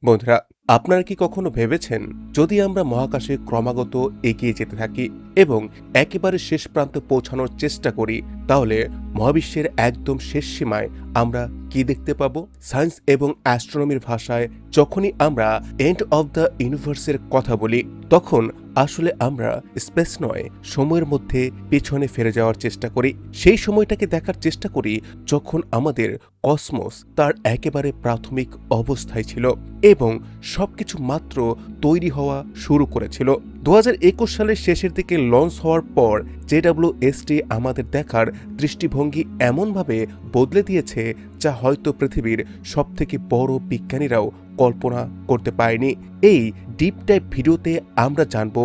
বন্ধুরা, আপনারা কি কখনো ভেবেছেন যদি আমরা মহাকাশে ক্রমাগত এগিয়ে যেতে থাকি এবং একেবারে শেষ প্রান্তে পৌঁছানোর চেষ্টা করি, তাহলে মহাবিশ্বের একদম শেষ সীমায় আমরা কি দেখতে পাবো? সায়েন্স এবং অ্যাস্ট্রোনমির ভাষায় যখনই আমরা এন্ড অব দ্য ইউনিভার্সের কথা বলি, তখন আসলে আমরা স্পেস নয়, সময়ের মধ্যে পেছনে ফিরে যাওয়ার চেষ্টা করি। সেই সময়টাকে দেখার চেষ্টা করি যখন আমাদের কসমস তার একেবারে প্রাথমিক অবস্থায় ছিল এবং সবকিছু মাত্র তৈরি হওয়া শুরু করেছিল। 2021 সালের শেষের দিকে লঞ্চ হওয়ার পর JWST আমাদের দেখার দৃষ্টিভঙ্গি এমনভাবে বদলে দিয়েছে, যা হয়তো পৃথিবীর সবথেকে বড় বিজ্ঞানীরাও কল্পনা করতে পারেনি। এই ডিপ টাইপ ভিডিওতে আমরা জানব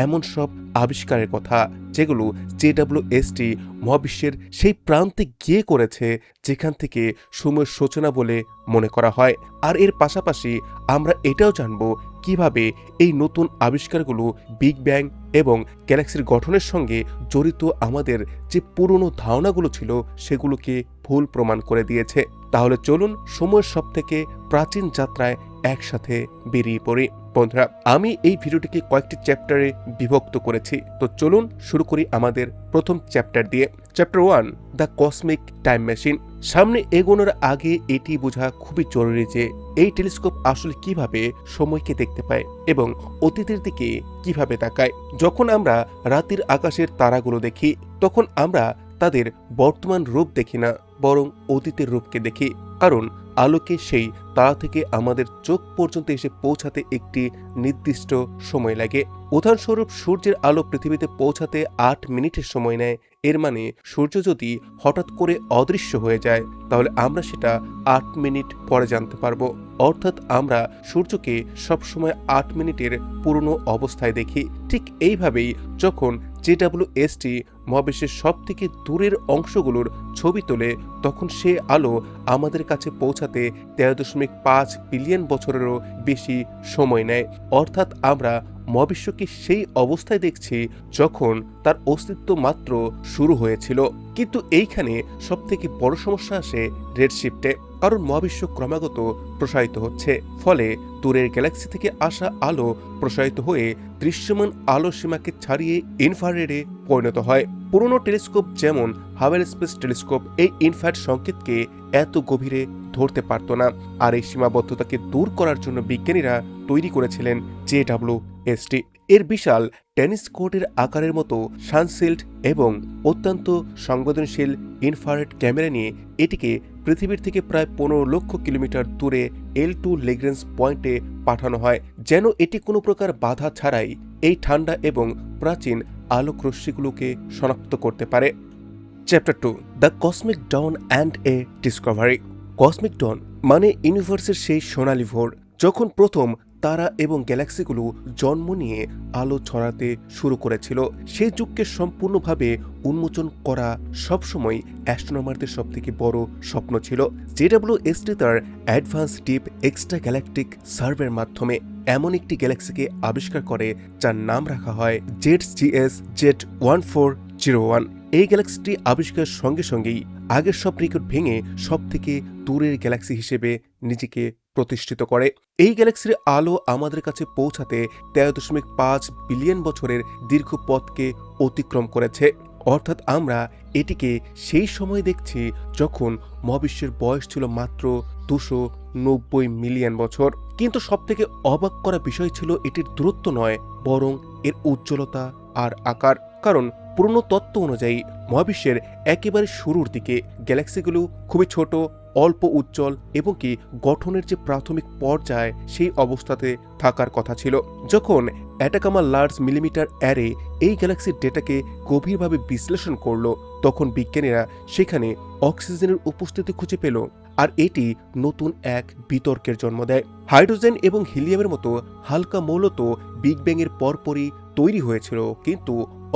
এমন সব আবিষ্কারের কথা যেগুলো JWST মহাবিশ্বের সেই প্রান্তে গিয়ে করেছে যেখান থেকে সময়ের সূচনা বলে মনে করা হয়। আর এর পাশাপাশি আমরা এটাও জানব কিভাবে এই নতুন আবিষ্কারগুলো বিগ ব্যাং এবং গ্যালাক্সির গঠনের সঙ্গে জড়িত আমাদের যে পুরনো ধারণাগুলো ছিল সেগুলোকে ভুল প্রমাণ করে দিয়েছে। তাহলে চলুন সময়ের সবথেকে প্রাচীন যাত্রায় একসাথে বেরিয়ে পড়ি। বন্ধুরা, আমি এই ভিডিওটিকে কয়েকটি চ্যাপ্টারে বিভক্ত করেছি, তো চলুন শুরু করি আমাদের প্রথম চ্যাপ্টার দিয়ে। Chapter 1, the cosmic time machine. সামনে এগোনোর আগে এটি বোঝা খুবই জরুরি যে এই টেলিস্কোপ আসলে কিভাবে সময়কে দেখতে পায় এবং অতীতের দিকে কিভাবে তাকায়। যখন আমরা রাতের আকাশের তারাগুলো দেখি, তখন আমরা তাদের বর্তমান রূপ দেখি না, বরং অতীতের রূপকে দেখি, কারণ আলোকে সেই তারা থেকে আমাদের চোখ পর্যন্ত এসে পৌঁছাতে একটি নির্দিষ্ট সময় লাগে। উদাহরণস্বরূপ, সূর্যের আলো পৃথিবীতে পৌঁছাতে 8 মিনিটের সময় নেয়। এর মানে সূর্য যদি হঠাৎ করে অদৃশ্য হয়ে যায়, তাহলে আমরা সেটা 8 মিনিট পরে জানতে পারবো। অর্থাৎ আমরা সূর্যকে সবসময় 8 মিনিটের পুরনো অবস্থায় দেখি। ঠিক এইভাবেই যখন JWST মহাবিশ্বের সব থেকে দূরের অংশগুলোর ছবি তোলে, তখন সে আলো আমাদের কাছে পৌঁছাতে 13.5 বিলিয়ন বছরেরও বেশি সময় নেয়। অর্থাৎ আমরা মহাবিশ্বকে সেই অবস্থায় দেখছি যখন তার অস্তিত্ব মাত্র শুরু হয়েছিল। কিন্তু এইখানে সবথেকে বড় সমস্যা আসে রেডশিফটে, কারণ মহাবিশ্ব ক্রমাগত প্রসারিত হচ্ছে, ফলে দূরের গ্যালাক্সি থেকে আসা আলো প্রসারিত হয়ে দৃশ্যমান আলো সীমাকে ছাড়িয়ে ইনফ্রারেডে পরিণত হয়। পুরনো টেলিস্কোপ যেমন হাবেল স্পেস টেলিস্কোপ এই ইনফ্রারেড সংকেতকে এত গভীরে ধরতে পারত না। আর এই সীমাবদ্ধতাকে দূর করার জন্য বিজ্ঞানীরা তৈরি করেছিলেন JWST। এর বিশাল টেনিস কোর্টের আকারের মতো সানশিল্ড এবং অত্যন্ত সংবেদনশীল ইনফ্রারেড ক্যামেরা নিয়ে এটিকে পৃথিবীর থেকে প্রায় 15 লক্ষ কিলোমিটার দূরে L2 ল্যাগ্রেঞ্জ পয়েন্টে পাঠানো হয়, যেন এটি কোনো প্রকার বাধা ছাড়াই এই ঠান্ডা এবং প্রাচীন আলোক রশ্মিগুলোকে শনাক্ত করতে পারে। Chapter 2, the cosmic dawn and a discovery. Cosmic dawn মানে ইউনিভার্সের সেই সোনালী ভোর, যখন প্রথম তারা এবং গ্যালাক্সিগুলো জন্ম নিয়ে আলো ছড়াতে শুরু করেছিল। সেই যুগকে সম্পূর্ণভাবে উন্মোচন করা সবসময় অ্যাস্ট্রোনমারদের সবথেকে বড় স্বপ্ন ছিল। JWST তার অ্যাডভান্স ডিপ এক্সট্রা গ্যালাকটিক সার্ভের মাধ্যমে এমন একটি গ্যালাক্সিকে আবিষ্কার করে যার নাম রাখা হয় ZGS Z1401। এই গ্যালাক্সিটি আবিষ্কারের সঙ্গে সঙ্গেই আগের সব রেকর্ড ভেঙে সব থেকে দূরের গ্যালাক্সি হিসেবে নিজেকে প্রতিষ্ঠিত করে। এই গ্যালাক্সির আলো আমাদের কাছে পৌঁছাতে 13.5 বিলিয়ন বছরের দীর্ঘ পথকে অতিক্রম করেছে। অর্থাৎ আমরা এটিকে সেই সময় দেখছি যখন মহাবিশ্বের বয়স ছিল মাত্র 290 মিলিয়ন বছর। কিন্তু সবথেকে অবাক করা বিষয় ছিল এটির দূরত্ব নয়, বরং এর উজ্জ্বলতা আর আকার। কারণ পুরনো তত্ত্ব অনুযায়ী মহাবিশ্বের একেবারে শুরুর দিকে গ্যালাক্সিগুলো খুবই ছোট, অল্প উজ্জ্বল এবং কি গঠনের যে প্রাথমিক পর্যায়ে সেই অবস্থাতে থাকার কথা ছিল। যখন অ্যাটাকামা লার্জ মিলিমিটার অ্যারে এই গ্যালাক্সির ডেটাকে গভীরভাবে বিশ্লেষণ করল, তখন বিজ্ঞানীরা সেখানে অক্সিজেনের উপস্থিতি খুঁজে পেল। আর এটি নতুন এক বিতর্কের জন্ম দেয়। হাইড্রোজেন এবং হিলিয়ামের মতো হালকা মৌল তো বিগ ব্যাং এর পরপরই তৈরি হয়েছিল, কিন্তু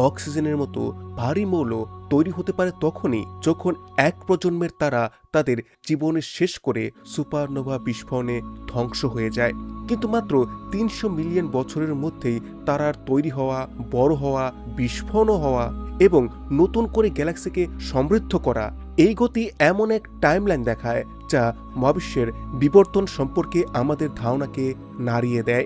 অক্সিজেনের মতো ভারী মৌল তৈরি হতে পারে তখনই যখন এক প্রজন্মের তারা তাদের জীবনের শেষ করে সুপারনোভা বিস্ফোরণে ধ্বংস হয়ে যায়। কিন্তু মাত্র 300 মিলিয়ন বছরের মধ্যেই তারার তৈরি হওয়া, বড় হওয়া, বিস্ফোরণ হওয়া এবং নতুন করে গ্যালাক্সিকে সমৃদ্ধ করা, এই গতি এমন এক টাইমলাইন দেখায় যা মহাবিশ্বের বিবর্তন সম্পর্কে আমাদের ধারণাকে নাড়িয়ে দেয়।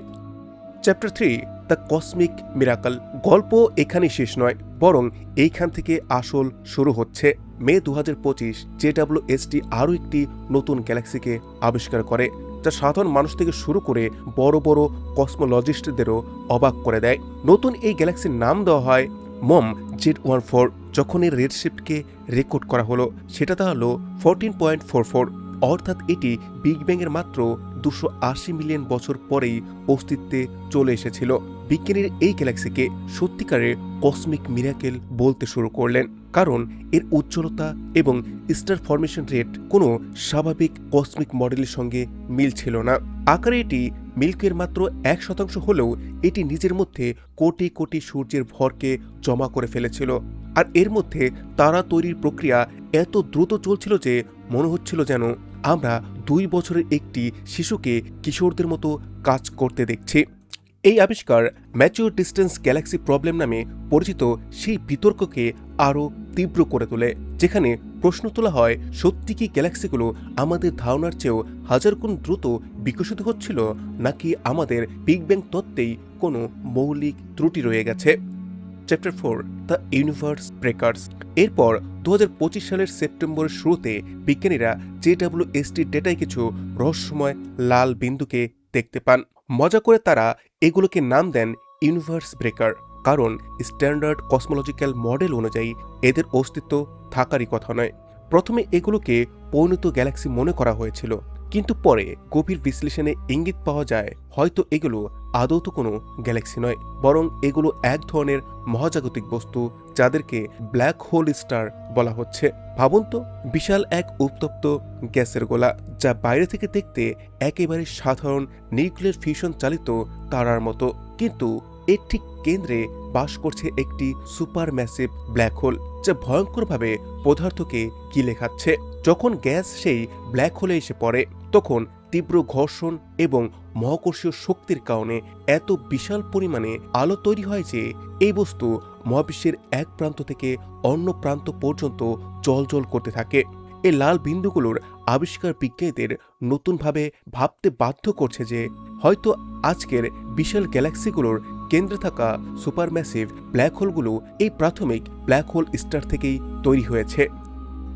Chapter 3 the cosmic miracle. গল্প এখানেই শেষ নয়, বরং এইখান থেকে আসল শুরু হচ্ছে। মে 2025 JWST আরও একটি নতুন গ্যালাক্সিকে আবিষ্কার করে, যা সাধারণ মানুষ থেকে শুরু করে বড় বড় কসমোলজিস্টদেরও অবাক করে দেয়। নতুন এই গ্যালাক্সির নাম দেওয়া হয় মম Z14। যখন এর রেডশিফটকে রেকর্ড করা হলো, সেটা হলো 14.44, অর্থাৎ এটি বিগ ব্যাংয়ের মাত্র 280 মিলিয়ন বছর পরেই অস্তিত্বে চলে এসেছিল। বিজ্ঞানীর এই গ্যালাক্সিকে সত্যিকারের কসমিক মিরাকেল বলতে শুরু করলেন, কারণ এর উজ্জ্বলতা এবং স্টার ফরমেশন রেট কোনো স্বাভাবিক কসমিক মডেলের সঙ্গে মিল ছিল না। আকারে এটি মিল্কের মাত্র 1% হলেও এটি নিজের মধ্যে কোটি কোটি সূর্যের ভরকে জমা করে ফেলেছিল। আর এর মধ্যে তারা তৈরির প্রক্রিয়া এত দ্রুত চলছিল যে মনে হচ্ছিল যেন আমরা 2 বছরের একটি শিশুকে কিশোরদের মতো কাজ করতে দেখছি। এই আবিষ্কার ম্যাচিউর ডিস্টেন্স গ্যালাক্সি প্রবলেম নামে পরিচিত সেই বিতর্ককে আরও তীব্র করে তোলে, যেখানে প্রশ্ন তোলা হয়, সত্যি কি গ্যালাক্সিগুলো আমাদের ধারণার চেয়েও হাজার গুণ দ্রুত বিকশিত হচ্ছিল, নাকি আমাদের বিগ ব্যাং তত্ত্বেই কোনো মৌলিক ত্রুটি রয়ে গেছে। Chapter 4 the universe breakers. এরপর 2025 সালের সেপ্টেম্বরের শুরুতে বিজ্ঞানীরা JWST ডেটায় কিছু রহস্যময় লাল বিন্দুকে দেখতে পান। মজা করে তারা এগুলোকে নাম দেন ইউনিভার্স ব্রেকার, কারণ স্ট্যান্ডার্ড কসমোলজিক্যাল মডেল অনুযায়ী এদের অস্তিত্ব থাকারই কথা নয়। প্রথমে এগুলোকে পরিণত গ্যালাক্সি মনে করা হয়েছিল, কিন্তু পরে গভীর বিশ্লেষণে ইঙ্গিত পাওয়া যায় হয়তো এগুলো আদৌ তো কোনো গ্যালাক্সি নয়, বরং এগুলো এক ধরনের মহাজাগতিক বস্তু যাদেরকে ব্ল্যাক হোল স্টার বলা হচ্ছে। ভাবুন তো, বিশাল এক উত্তপ্ত গ্যাসের গোলা, যা বাইরে থেকে দেখতে একেবারে সাধারণ নিউক্লিয়ার ফিউশন চালিত তারার মতো, কিন্তু এর ঠিক কেন্দ্রে বাস করছে একটি সুপার ম্যাসিভ ব্ল্যাক হোল, যা ভয়ঙ্করভাবে পদার্থকে গিলে খাচ্ছে। যখন গ্যাস সেই ব্ল্যাক হোলে এসে পড়ে, তখন তীব্র ঘর্ষণ এবং মহাকর্ষীয় শক্তির কারণে এত বিশাল পরিমাণে আলো তৈরি হয় যে এই বস্তু মহাবিশ্বের এক প্রান্ত থেকে অন্য প্রান্ত পর্যন্ত জ্বলজ্বল করতে থাকে। এই লাল বিন্দুগুলোর আবিষ্কার বিজ্ঞানীদের নতুনভাবে ভাবতে বাধ্য করছে যে হয়তো আজকের বিশাল গ্যালাক্সিগুলোর কেন্দ্রে থাকা সুপারম্যাসিভ ব্ল্যাক হোলগুলো এই প্রাথমিক ব্ল্যাক হোল স্টার থেকেই তৈরি হয়েছে।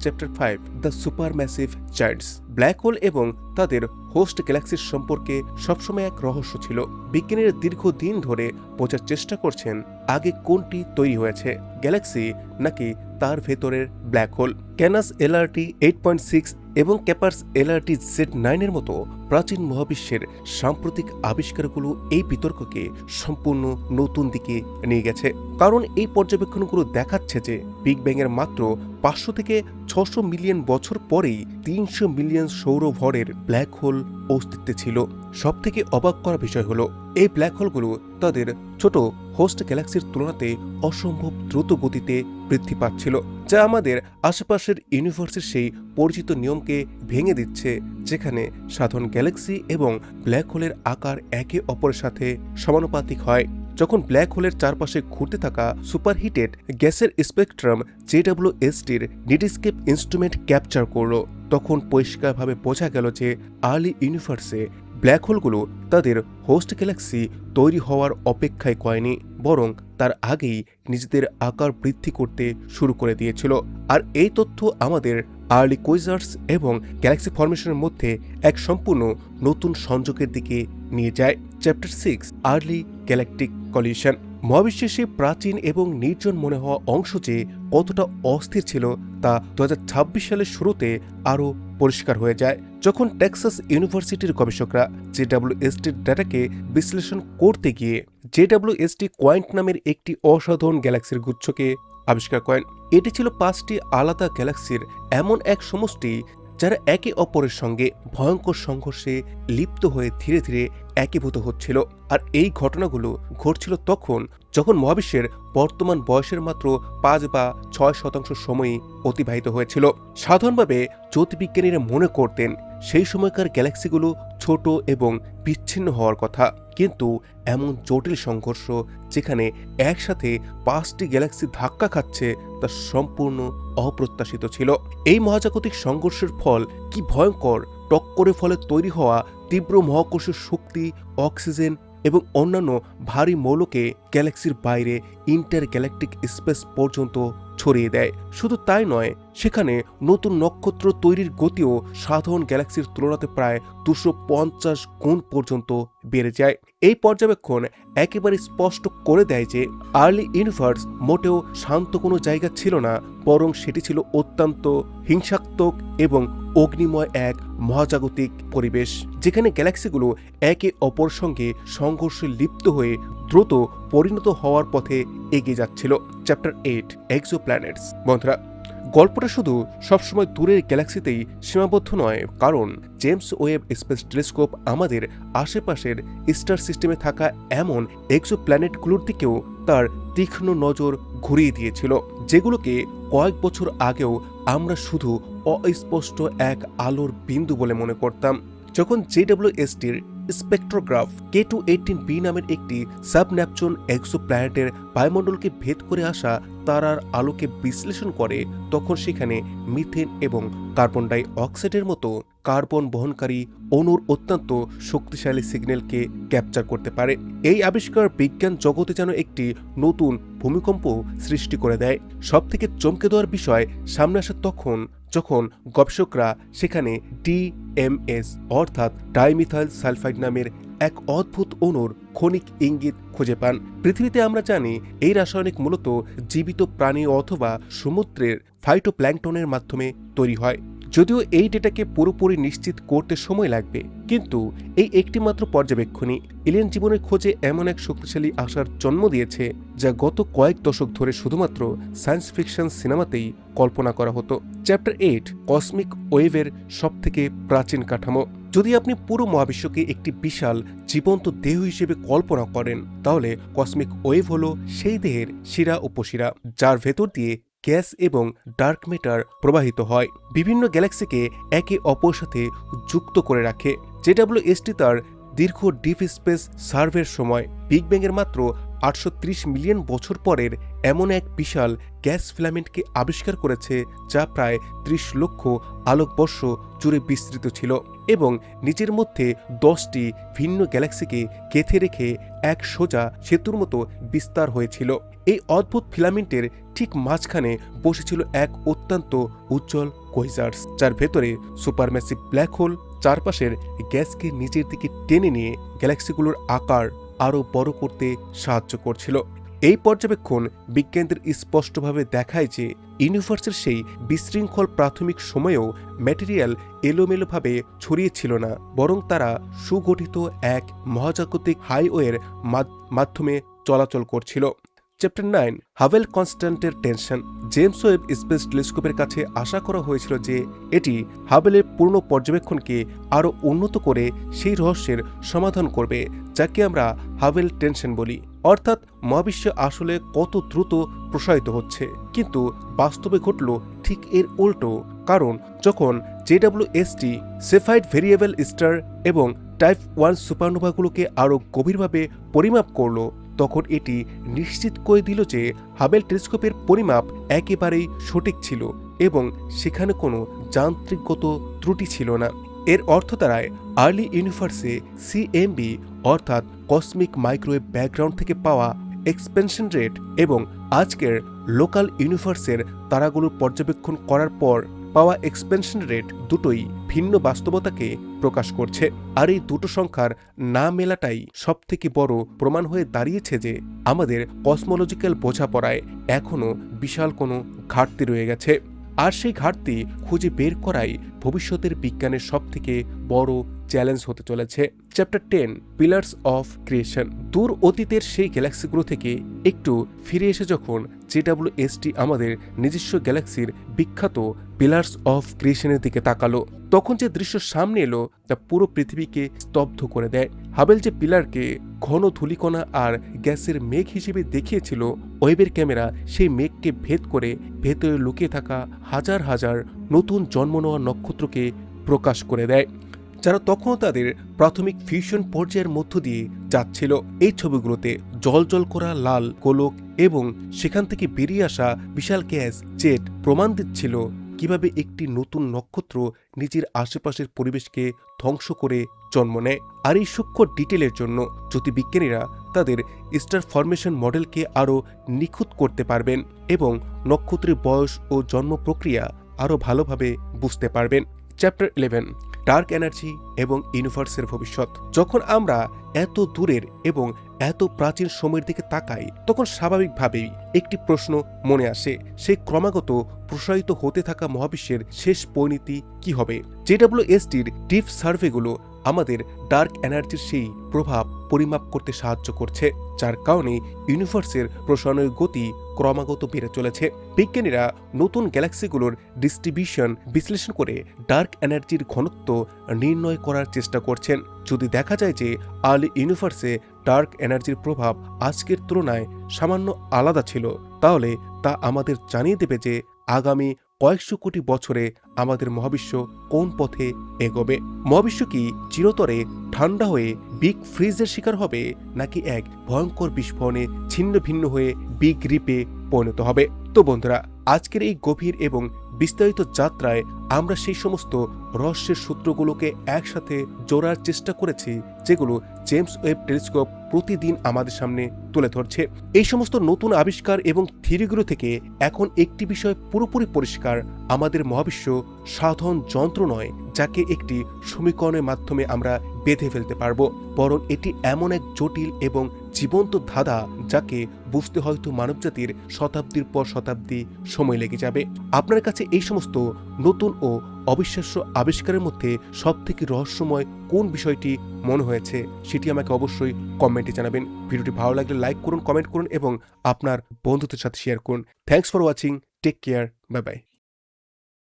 Chapter 5 the supermassive giants. Black hole এবং তাদের হোস্ট গ্যালাক্সির সম্পর্কে সবসময় এক রহস্য ছিল। বিজ্ঞানীরা দীর্ঘদিন ধরে বোঝার চেষ্টা করছেন আগে কোনটি তৈরি হয়েছে, গ্যালাক্সি নাকি তার ভেতরের ব্ল্যাক হোল। ক্যানাস LRT 8.6 এবং ক্যাপার্স LRT Z9 এর মতো প্রাচীন মহাবিশ্বের সাম্প্রতিক আবিষ্কারগুলো এই বিতর্ককে সম্পূর্ণ নতুন দিকে নিয়ে গেছে, কারণ এই পর্যবেক্ষণগুলো দেখাচ্ছে যে বিগ ব্যাং এর মাত্র 500 থেকে 600 মিলিয়ন বছর পরেই 300 মিলিয়ন সৌরভরের ব্ল্যাক হোল অস্তিত্বে ছিল। সবথেকে অবাক করা বিষয় হলো এই ব্ল্যাক হোলগুলো তাদের ছোট হোস্ট গ্যালাক্সির তুলনাতে অসম্ভব দ্রুত গতিতে বৃদ্ধি পাচ্ছিল, যা আমাদের আশেপাশের ইউনিভার্সের সেই পরিচিত নিয়মকে ভেঙে দিচ্ছে, যেখানে সাধারণ গ্যালাক্সি এবং ব্ল্যাক হোলের আকার একে অপরের সাথে সমানুপাতিক হয়। যখন ব্ল্যাক হোলের চারপাশে ঘুরতে থাকা সুপারহিটেড গ্যাসের স্পেকট্রাম JWSTর নিডস্কেপ ইনস্ট্রুমেন্ট ক্যাপচার করল, তখন পরিষ্কারভাবে বোঝা গেল যে আর্লি ইউনিভার্সে ব্ল্যাক হোলগুলো তাদের হোস্ট গ্যালাক্সি তৈরি হওয়ার অপেক্ষায় করেনি, বরং তার আগেই নিজেদের আকার বৃদ্ধি করতে শুরু করে দিয়েছিল। আর এই তথ্য আমাদের আর্লি কুইজার্স এবং গ্যালাক্সি ফরমেশনের মধ্যে এক সম্পূর্ণ নতুন সংযোগের দিকে নিয়ে যায়। Chapter 6 early galactic collision. মহাবিশ্বের সেই প্রাচীন এবং নির্জন মনে হওয়া অংশ যে কতটা অস্থির ছিল তা 2026 সালের শুরুতে আরও পরিষ্কার হয়ে যায়, যখন টেক্সাস ইউনিভার্সিটির গবেষকরা JWSTর ডেটাকে বিশ্লেষণ করতে গিয়ে JWST কোয়ান্ট নামের একটি অসাধারণ গ্যালাক্সির গুচ্ছকে আবিষ্কার করেন। এটি ছিল 5টি আলাদা গ্যালাক্সির এমন এক সমষ্টি যারা একে অপরের সঙ্গে ভয়ঙ্কর সংঘর্ষে লিপ্ত হয়ে ধীরে ধীরে একীভূত হচ্ছিল। আর এই ঘটনাগুলো ঘটছিল তখন যখন মহাবিশ্বের বর্তমান বয়সের মাত্র 5 বা 6% সময়ই অতিবাহিত হয়েছিল। সাধারণভাবে জ্যোতির্বিজ্ঞানীরা মনে করতেন সেই সময়কার গ্যালাক্সিগুলো ছোট এবং বিচ্ছিন্ন হওয়ার কথা, কিন্তু এমন জটিল সংঘর্ষ যেখানে একসাথে 5টি গ্যালাক্সি ধাক্কা খাচ্ছে তা সম্পূর্ণ অপ্রত্যাশিত ছিল। এই মহাজাগতিক সংঘর্ষের ফল কি ভয়ঙ্কর! টক্করের ফলে তৈরি হওয়া তীব্র মহাকর্ষীয় শক্তি অক্সিজেন এবং অন্যান্য ভারী মৌলকে গ্যালাক্সির বাইরে ইন্টারগ্যালাকটিক স্পেস পর্যন্ত ছড়িয়ে দেয়। শুধু তাই নয়, সেখানে নতুন নক্ষত্র তৈরির গতিও সাধারণ গ্যালাক্সির তুলনাতে প্রায় 250 গুণ পর্যন্ত বেড়ে যায়। এই পর্যবেক্ষণ একেবারে স্পষ্ট করে দেয় যে আর্লি ইউনিভার্স মোটেও শান্ত কোনো জায়গা ছিল না, বরং সেটি ছিল অত্যন্ত হিংসাত্মক এবং অগ্নিময় এক মহাজাগতিক পরিবেশ, যেখানে গ্যালাক্সিগুলো একে অপর সঙ্গে সংঘর্ষে লিপ্ত হয়ে দ্রুত পরিণত হওয়ার পথে এগিয়ে যাচ্ছিল। চ্যাপ্টার 8 এক্সোপ্ল্যানেটস। বন্ধুরা, গল্পটা শুধু সবসময় দূরের গ্যালাক্সিতেই সীমাবদ্ধ নয়, কারণ জেমস ওয়েব স্পেস টেলিস্কোপ আমাদের আশেপাশের স্টার সিস্টেমে থাকা এমন এক্সোপ্ল্যানেটগুলোর দিকেও তার তীক্ষ্ণ নজর ঘুরিয়ে দিয়েছিল, যেগুলোকে কয়েক বছর আগেও আমরা শুধু অস্পষ্ট এক আলোর বিন্দু বলে মনে করতাম। যখন JWSTর স্পেকট্রোগ্রাফ K218b নামের একটি সাবন্যাপচুন এক্সোপ্ল্যানেটের বায়ুমণ্ডলকে ভেদ করে আসা তারার আলোকে বিশ্লেষণ করে, তখন সেখানে মিথেন এবং কার্বন ডাই অক্সাইডের মতো কার্বন বহনকারী অণুর অত্যন্ত শক্তিশালী সিগন্যালকে ক্যাপচার করতে পারে। এই আবিষ্কার বিজ্ঞান জগতে যেন একটি নতুন ভূমিকম্প সৃষ্টি করে দেয়। সবথেকে চমকে দেওয়ার বিষয় সামনে আসে তখন যখন গবেষকরা সেখানে DMS অর্থাৎ ডাইমিথাইল সালফাইড নামের এক অদ্ভুত অণুর ক্ষণিক ইঙ্গিত খুঁজে পান। পৃথিবীতে আমরা জানি এই রাসায়নিক মূলত জীবিত প্রাণী অথবা সমুদ্রের ফাইটোপ্ল্যাঙ্কটনের মাধ্যমে তৈরি হয়। যদিও এই ডেটাকে পুরোপুরি নিশ্চিত করতে সময় লাগবে, কিন্তু এই একটি মাত্র পর্যবেক্ষণই এলিয়েন জীবনের খোঁজে এমন এক শক্তিশালী আশার জন্ম দিয়েছে যা গত কয়েক দশক ধরে শুধুমাত্র সায়েন্স ফিকশন সিনেমাতেই কল্পনা করা হতো। চ্যাপ্টার 8 কসমিক ওয়েভের সবথেকে প্রাচীন কাঠামো। যদি আপনি পুরো মহাবিশ্বকে একটি বিশাল জীবন্ত দেহ হিসেবে কল্পনা করেন, তাহলে কসমিক ওয়েভ হলো সেই দেহের শিরা উপশিরা যার ভেতর দিয়ে গ্যাস এবং ডার্ক ম্যাটার প্রবাহিত হয়, বিভিন্ন গ্যালাক্সিকে একে অপরের সাথে যুক্ত করে রাখে। JWST তার দীর্ঘ ডিপ স্পেস সার্ভের সময় বিগ ব্যাংয়ের মাত্র 830 মিলিয়ন বছর পরের এমন এক বিশাল গ্যাস ফিলামেন্টকে আবিষ্কার করেছে যা প্রায় 30 লক্ষ আলোকবর্ষ জুড়ে বিস্তৃত ছিল এবং নিজের মধ্যে 10টি ভিন্ন গ্যালাক্সিকে গেঁথে রেখে এক সোজা সেতুর মতো বিস্তার হয়েছিল। এই অদ্ভুত ফিলামেন্টের ঠিক মাঝখানে বসেছিল এক অত্যন্ত উজ্জ্বল কোইজার্স, যার ভেতরে সুপারম্যাসিভ ব্ল্যাক হোল চারপাশের গ্যাসকে নিজের দিকে টেনে নিয়ে গ্যালাক্সিগুলোর আকার আরও বড় করতে সাহায্য করছিল। এই পর্যবেক্ষণ বিজ্ঞানীদের স্পষ্টভাবে দেখায় যে ইউনিভার্সের সেই বিশৃঙ্খল প্রাথমিক সময়েও ম্যাটেরিয়াল এলোমেলোভাবে ছড়িয়েছিল না, বরং তারা সুগঠিত এক মহাজাগতিক হাইওয়ের মাধ্যমে চলাচল করছিল। Chapter 9 হাবেল কনস্ট্যান্টের tension. James Webb space টেলিস্কোপের কাছে আশা করা হয়েছিল যে এটি হাবেলের পূর্ণ পর্যবেক্ষণকে আরও উন্নত করে সেই রহস্যের সমাধান করবে যাকে আমরা হাবেল টেনশন বলি, অর্থাৎ মহাবিশ্বে আসলে কত দ্রুত প্রসারিত হচ্ছে। কিন্তু বাস্তবে ঘটল ঠিক এর উল্টো, কারণ যখন JWST সেফাইড ভেরিয়েবল স্টার এবং টাইপ 1 সুপারনোভাগুলোকে আরও গভীরভাবে পরিমাপ করল, তখন এটি নিশ্চিত করে দিল যে হাবেল টেলিস্কোপের পরিমাপ একেবারেই সঠিক ছিল এবং সেখানে কোনো যান্ত্রিকগত ত্রুটি ছিল না। এর অর্থ দাঁড়ায় আর্লি ইউনিভার্সে CMB অর্থাৎ কসমিক মাইক্রোওয়েভ ব্যাকগ্রাউন্ড থেকে পাওয়া এক্সপেনশন রেট এবং আজকের লোকাল ইউনিভার্সের তারাগুলোর পর্যবেক্ষণ করার পর পাওয়া এক্সপেনশন রেট দুটোই ভিন্ন বাস্তবতাকে প্রকাশ করছে। আর এই দুটো সংখ্যার না মেলাটাই সবথেকে বড় প্রমাণ হয়ে দাঁড়িয়েছে যে আমাদের কসমোলজিক্যাল বোঝাপড়ায় এখনও বিশাল কোনো ঘাটতি রয়ে গেছে। আর সেই ঘাটতি খুঁজে বের করাই ভবিষ্যতের বিজ্ঞানের সবথেকে বড় চ্যালেঞ্জ হতে চলেছে। Chapter 10 pillars of creation. দূর অতীতের সেই গ্যালাক্সিগুলো থেকে একটু ফিরে এসে যখন JWST আমাদের নিজস্ব গ্যালাক্সির বিখ্যাত পিলার্স অফ ক্রিয়েশনের দিকে তাকালো, তখন যে দৃশ্য সামনে এলো তা পুরো পৃথিবীকে স্তব্ধ করে দেয়। হাবেল যে পিলারকে ঘন ধূলিকণা আর গ্যাসের মেঘ হিসেবে দেখিয়েছিল, ওয়েবের ক্যামেরা সেই মেঘকে ভেদ করে ভেতরে লুকিয়ে থাকা হাজার হাজার নতুন জন্ম নেওয়া নক্ষত্রকে প্রকাশ করে দেয়, যারা তখনও তাদের প্রাথমিক ফিউশন পর্যায়ের মধ্য দিয়ে যাচ্ছিল। এই ছবিগুলোতে জল করা লাল গোলক এবং সেখান থেকে বেরিয়ে আসা বিশাল গ্যাস জেট প্রমাণ দিচ্ছিল কিভাবে একটি নতুন নক্ষত্র নিজের আশেপাশের পরিবেশকে ধ্বংস করে জন্ম নেয়। আর এই সূক্ষ্ম ডিটেলের জন্য জ্যোতির্বিজ্ঞানীরা তাদের স্টার ফরমেশন মডেলকে আরও নিখুঁত করতে পারবেন এবং নক্ষত্রের বয়স ও জন্ম প্রক্রিয়া আরও ভালোভাবে বুঝতে পারবেন। চ্যাপ্টার 11 ডার্ক এনার্জি এবং ইউনিভার্সের ভবিষ্যৎ। যখন আমরা এত দূরের এবং এত প্রাচীন সময়ের দিকে তাকাই, তখন স্বাভাবিকভাবেই একটি প্রশ্ন মনে আসে, সেই ক্রমাগত প্রসারিত হতে থাকা মহাবিশ্বের শেষ পরিণতি কি হবে? JWSTর ডিপ সার্ভেগুলো আমাদের ডার্ক এনার্জির সেই প্রভাব পরিমাপ করতে সাহায্য করছে, যার কারণে ইউনিভার্সের প্রসারণের গতি ক্রমাগত বেড়ে চলেছে। বিজ্ঞানীরা নতুন গ্যালাক্সিগুলোর ডিস্ট্রিবিউশন বিশ্লেষণ করে ডার্ক এনার্জির ঘনত্ব নির্ণয় করার চেষ্টা করছেন। যদি দেখা যায় যে আর্লি ইউনিভার্সে ডার্ক এনার্জির প্রভাব আজকের তুলনায় সামান্য আলাদা ছিল, তাহলে তা আমাদের জানিয়ে দেবে যে আগামী কয়েকশো কোটি বছরে আমাদের মহাবিশ্ব কোন পথে এগোবে। মহাবিশ্ব কি চিরতরে ঠান্ডা হয়ে বিগ ফ্রিজের শিকার হবে, নাকি এক ভয়ঙ্কর বিস্ফোরণে ছিন্ন ভিন্ন হয়ে বিগ রিপে পরিণত হবে? তো বন্ধুরা, আজকের এই গভীর এবং বিস্তারিত যাত্রায় আমরা সেই সমস্ত রহস্যের সূত্রগুলোকে একসাথে জোড়ার চেষ্টা করেছি, যেগুলো জেমস ওয়েব টেলিস্কোপ প্রতিদিন আমাদের সামনে তুলে ধরছে। এই সমস্ত নতুন আবিষ্কার এবং থিওরিগুলো থেকে এখন একটি বিষয় পুরোপুরি পরিষ্কার, আমাদের মহাবিশ্ব সাধারণ যন্ত্র নয় যাকে একটি সমীকরণের মাধ্যমে আমরা বেঁধে ফেলতে পারবো, বরং এটি এমন এক জটিল এবং জীবন্ত ধাঁধা যাকে বুঝতে হয়তো মানবজাতির শতাব্দীর পর শতাব্দী সময় লেগে যাবে। আপনার কাছে এই সমস্ত নতুন ও অবিশ্বাস্য আবিষ্কারের মধ্যে সবথেকে রহস্যময় কোন বিষয়টি মনে হয়েছে সেটি আমাকে অবশ্যই কমেন্টে জানাবেন। ভিডিওটি ভালো লাগলে লাইক করুন, কমেন্ট করুন এবং আপনার বন্ধুদের সাথে শেয়ার করুন। Thanks for watching, take care, bye by.